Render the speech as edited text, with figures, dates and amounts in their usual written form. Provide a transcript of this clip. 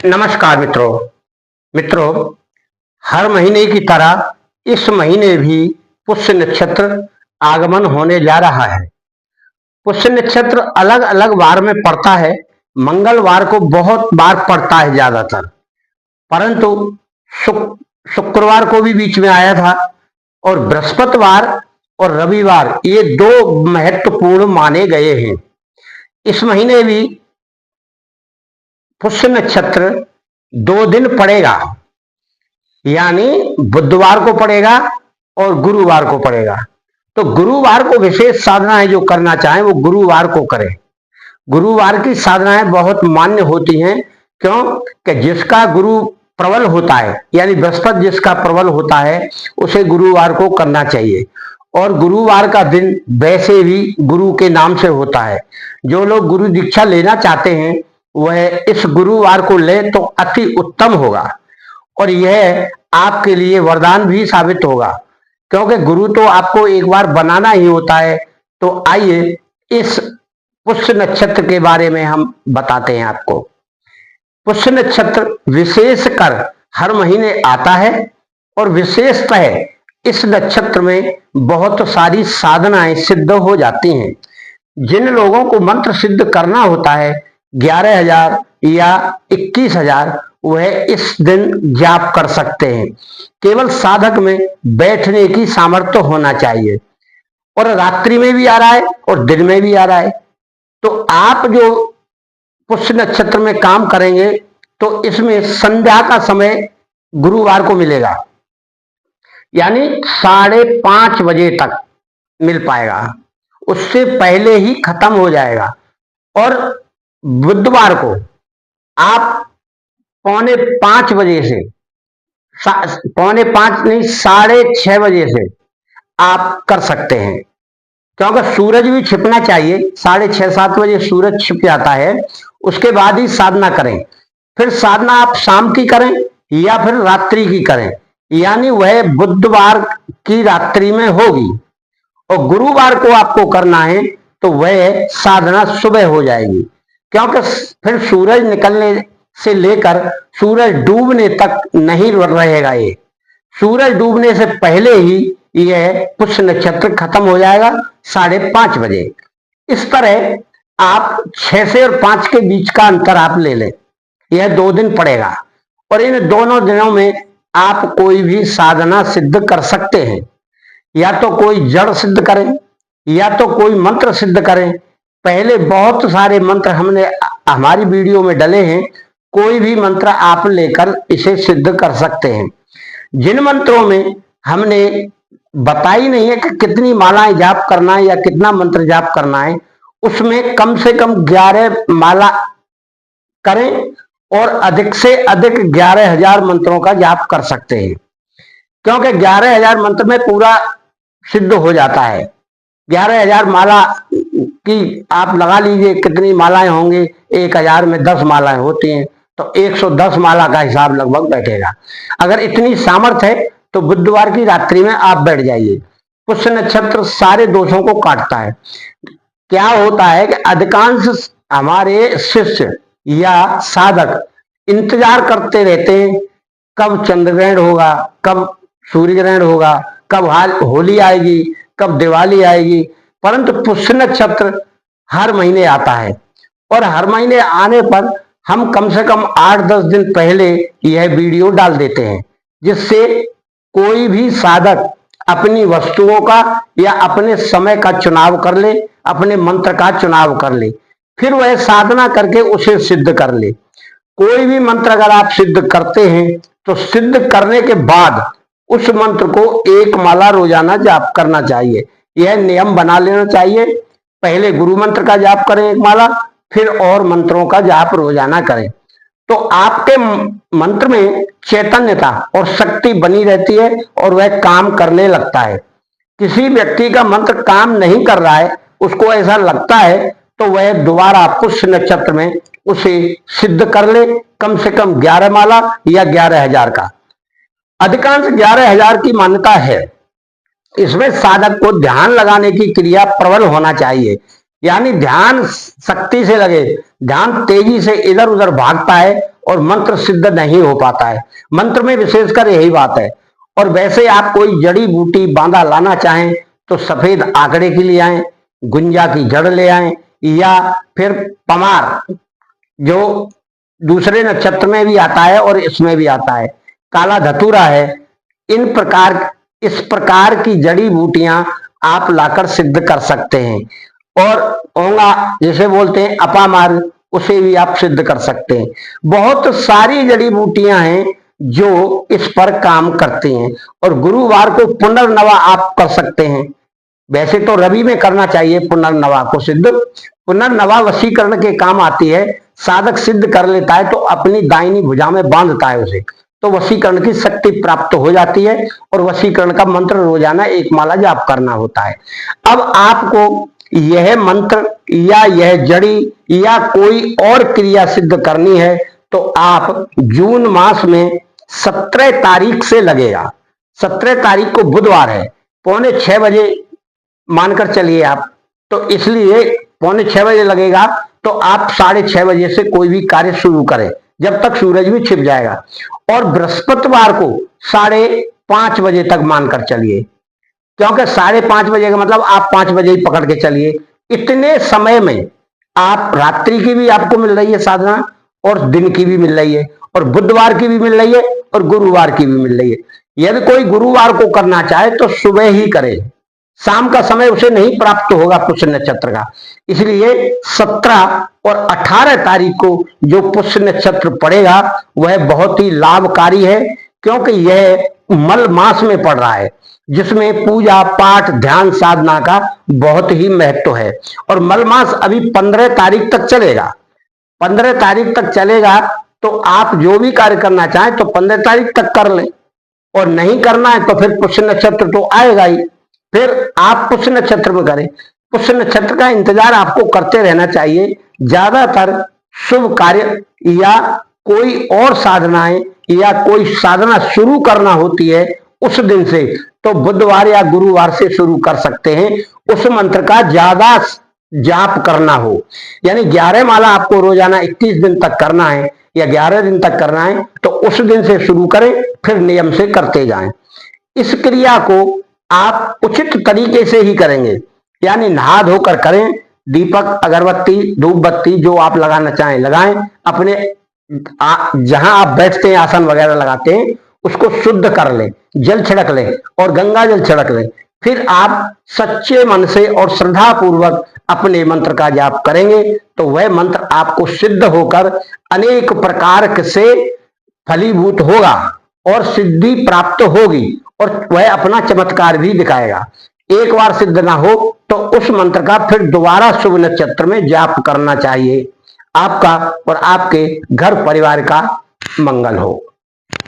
नमस्कार मित्रों, हर महीने की तरह इस महीने भी पुष्य नक्षत्र आगमन होने जा रहा है। पुष्य नक्षत्र अलग अलग वार में पड़ता है। मंगलवार को बहुत बार पड़ता है ज्यादातर, परंतु शुक्रवार को भी बीच में आया था और बृहस्पतिवार और रविवार ये दो महत्वपूर्ण माने गए हैं। इस महीने भी पुष्य नक्षत्र 2 दिन पड़ेगा, यानी बुधवार को पड़ेगा और गुरुवार को पड़ेगा। तो गुरुवार को विशेष साधनाएं जो करना चाहें वो गुरुवार को करें। गुरुवार की साधनाएं बहुत मान्य होती हैं। क्यों कि जिसका गुरु प्रबल होता है, यानी बृहस्पति जिसका प्रबल होता है, उसे गुरुवार को करना चाहिए। और गुरुवार का दिन वैसे भी गुरु के नाम से होता है। जो लोग गुरु दीक्षा लेना चाहते हैं वह इस गुरुवार को ले तो अति उत्तम होगा और यह आपके लिए वरदान भी साबित होगा, क्योंकि गुरु तो आपको एक बार बनाना ही होता है। तो आइए इस पुष्य नक्षत्र के बारे में हम बताते हैं आपको। पुष्य नक्षत्र विशेषकर हर महीने आता है और विशेषतः इस नक्षत्र में बहुत सारी साधनाएं सिद्ध हो जाती हैं। जिन लोगों को मंत्र सिद्ध करना होता है 11,000 या 21,000 वह इस दिन जाप कर सकते हैं। केवल साधक में बैठने की सामर्थ्य होना चाहिए, और रात्रि में भी आ रहा है और दिन में भी आ रहा है। तो आप जो पुष्य नक्षत्र में काम करेंगे तो इसमें संध्या का समय गुरुवार को मिलेगा, यानी 5:30 बजे तक मिल पाएगा, उससे पहले ही खत्म हो जाएगा। और बुधवार को आप 4:45 बजे से 4:45 नहीं 6:30 बजे से आप कर सकते हैं, क्योंकि सूरज भी छिपना चाहिए। 6:30-7 बजे सूरज छिप जाता है, उसके बाद ही साधना करें। फिर साधना आप शाम की करें या फिर रात्रि की करें, यानी वह बुधवार की रात्रि में होगी। और गुरुवार को आपको करना है तो वह साधना सुबह हो जाएगी, क्योंकि फिर सूरज निकलने से लेकर सूरज डूबने तक नहीं रहेगा। ये सूरज डूबने से पहले ही यह पुष्य नक्षत्र खत्म हो जाएगा 5:30 बजे। इस तरह आप 6 से और 5 के बीच का अंतर आप ले लें। यह 2 दिन पड़ेगा और इन दोनों दिनों में आप कोई भी साधना सिद्ध कर सकते हैं। या तो कोई जड़ सिद्ध करें या तो कोई मंत्र सिद्ध करें। पहले बहुत सारे मंत्र हमने हमारी वीडियो में डले हैं, कोई भी मंत्र आप लेकर इसे सिद्ध कर सकते हैं। जिन मंत्रों में हमने बताई नहीं है कि कितनी मालाएं जाप करना है या कितना मंत्र जाप करना है, उसमें कम से कम 11 माला करें और अधिक से अधिक 11,000 मंत्रों का जाप कर सकते हैं, क्योंकि 11,000 मंत्र में पूरा सिद्ध हो जाता है। 11,000 माला की आप लगा लीजिए कितनी मालाएं होंगी। 1,000 में 10 मालाएं होती हैं, तो 110 माला का हिसाब लगभग बैठेगा। अगर इतनी सामर्थ्य है तो बुधवार की रात्रि में आप बैठ जाइए। पुष्य नक्षत्र सारे दोषों को काटता है। क्या होता है कि अधिकांश हमारे शिष्य या साधक इंतजार करते रहते हैं कब चंद्र ग्रहण होगा, कब सूर्य ग्रहण होगा, कब होली आएगी, कब दिवाली आएगी। परंतु पुष्य नक्षत्र हर महीने आता है और हर महीने आने पर हम कम से कम 8-10 दिन पहले यह वीडियो डाल देते हैं, जिससे कोई भी साधक अपनी वस्तुओं का या अपने समय का चुनाव कर ले, अपने मंत्र का चुनाव कर ले, फिर वह साधना करके उसे सिद्ध कर ले। कोई भी मंत्र अगर आप सिद्ध करते हैं तो सिद्ध करने के बाद उस मंत्र को 1 माला रोजाना जाप करना चाहिए। यह नियम बना लेना चाहिए। पहले गुरु मंत्र का जाप करें 1 माला, फिर और मंत्रों का जाप रोजाना करें, तो आपके मंत्र में चैतन्यता और शक्ति बनी रहती है और वह काम करने लगता है। किसी व्यक्ति का मंत्र काम नहीं कर रहा है, उसको ऐसा लगता है, तो वह दोबारा पुष्य नक्षत्र में उसे सिद्ध कर ले, कम से कम 11 माला या 11,000 का। अधिकांश 11,000 की मान्यता है। इसमें साधक को ध्यान लगाने की क्रिया प्रबल होना चाहिए, यानी ध्यान शक्ति से लगे। ध्यान तेजी से इधर उधर भागता है और मंत्र सिद्ध नहीं हो पाता है। मंत्र में विशेषकर यही बात है। और वैसे आप कोई जड़ी बूटी बांधा लाना चाहें तो सफेद आंकड़े की ले आए, गुंजा की जड़ ले आए, या फिर पमार जो दूसरे नक्षत्र में भी आता है और इसमें भी आता है, काला धतूरा है। इस प्रकार की जड़ी बूटियां आप लाकर सिद्ध कर सकते हैं। और ओंगा जिसे बोलते हैं अपामार, उसे भी आप सिद्ध कर सकते हैं। बहुत सारी जड़ी बूटियां हैं जो इस पर काम करती हैं। और गुरुवार को पुनर्नवा आप कर सकते हैं। वैसे तो रवि में करना चाहिए पुनर्नवा को सिद्ध। पुनर्नवा वशीकरण के काम आती है। साधक सिद्ध कर लेता है तो अपनी दाहिनी भुजा में बांधता है उसे, तो वशीकरण की शक्ति प्राप्त हो जाती है। और वशीकरण का मंत्र रोजाना एक माला जाप करना होता है। अब आपको यह मंत्र या यह जड़ी या कोई और क्रिया सिद्ध करनी है तो आप जून मास में 17 तारीख से लगेगा। 17 तारीख को बुधवार है, 5:45 बजे मानकर चलिए आप, तो इसलिए 5:45 बजे लगेगा। तो आप 6:30 बजे से कोई भी कार्य शुरू करें जब तक सूरज भी छिप जाएगा। और बृहस्पतिवार को 5:30 बजे तक मानकर चलिए, क्योंकि 5:30 बजे का मतलब आप 5 बजे ही पकड़ के चलिए। इतने समय में आप रात्रि की भी आपको मिल रही है साधना, और दिन की भी मिल रही है, और बुधवार की भी मिल रही है, और गुरुवार की भी मिल रही है। यदि कोई गुरुवार को करना चाहे तो सुबह ही करे, शाम का समय उसे नहीं प्राप्त होगा पुष्य नक्षत्र का। इसलिए 17 और 18 तारीख को जो पुष्य नक्षत्र पड़ेगा वह बहुत ही लाभकारी है, क्योंकि यह मल मास में पड़ रहा है, जिसमें पूजा पाठ ध्यान साधना का बहुत ही महत्व है। और मल मास अभी 15 तारीख तक चलेगा। 15 तारीख तक चलेगा तो आप जो भी कार्य करना चाहें तो 15 तारीख तक कर लें, और नहीं करना है तो फिर पुष्य नक्षत्र तो आएगा ही, फिर आप पुष्य नक्षत्र में करें। पुष्य नक्षत्र का इंतजार आपको करते रहना चाहिए। ज्यादातर शुभ कार्य या कोई और साधनाएं या कोई साधना शुरू करना होती है उस दिन से, तो बुधवार या गुरुवार से शुरू कर सकते हैं। उस मंत्र का ज्यादा जाप करना हो, यानी 11 माला आपको रोजाना 21 दिन तक करना है या 11 दिन तक करना है, तो उस दिन से शुरू करें, फिर नियम से करते जाएं। इस क्रिया को आप उचित तरीके से ही करेंगे, यानी नहा धोकर करें। दीपक अगरबत्ती धूप बत्ती जो आप लगाना चाहें लगाएं। अपने जहां आप बैठते हैं आसन वगैरह लगाते हैं उसको शुद्ध कर लें, जल छिड़क लें और गंगा जल छिड़क लें। फिर आप सच्चे मन से और श्रद्धा पूर्वक अपने मंत्र का जाप करेंगे तो वह मंत्र आपको सिद्ध होकर अनेक प्रकार से फलीभूत होगा और सिद्धि प्राप्त होगी, और वह अपना चमत्कार भी दिखाएगा। एक बार सिद्ध ना हो तो उस मंत्र का फिर दोबारा शुभ नक्षत्र में जाप करना चाहिए। आपका और आपके घर परिवार का मंगल हो।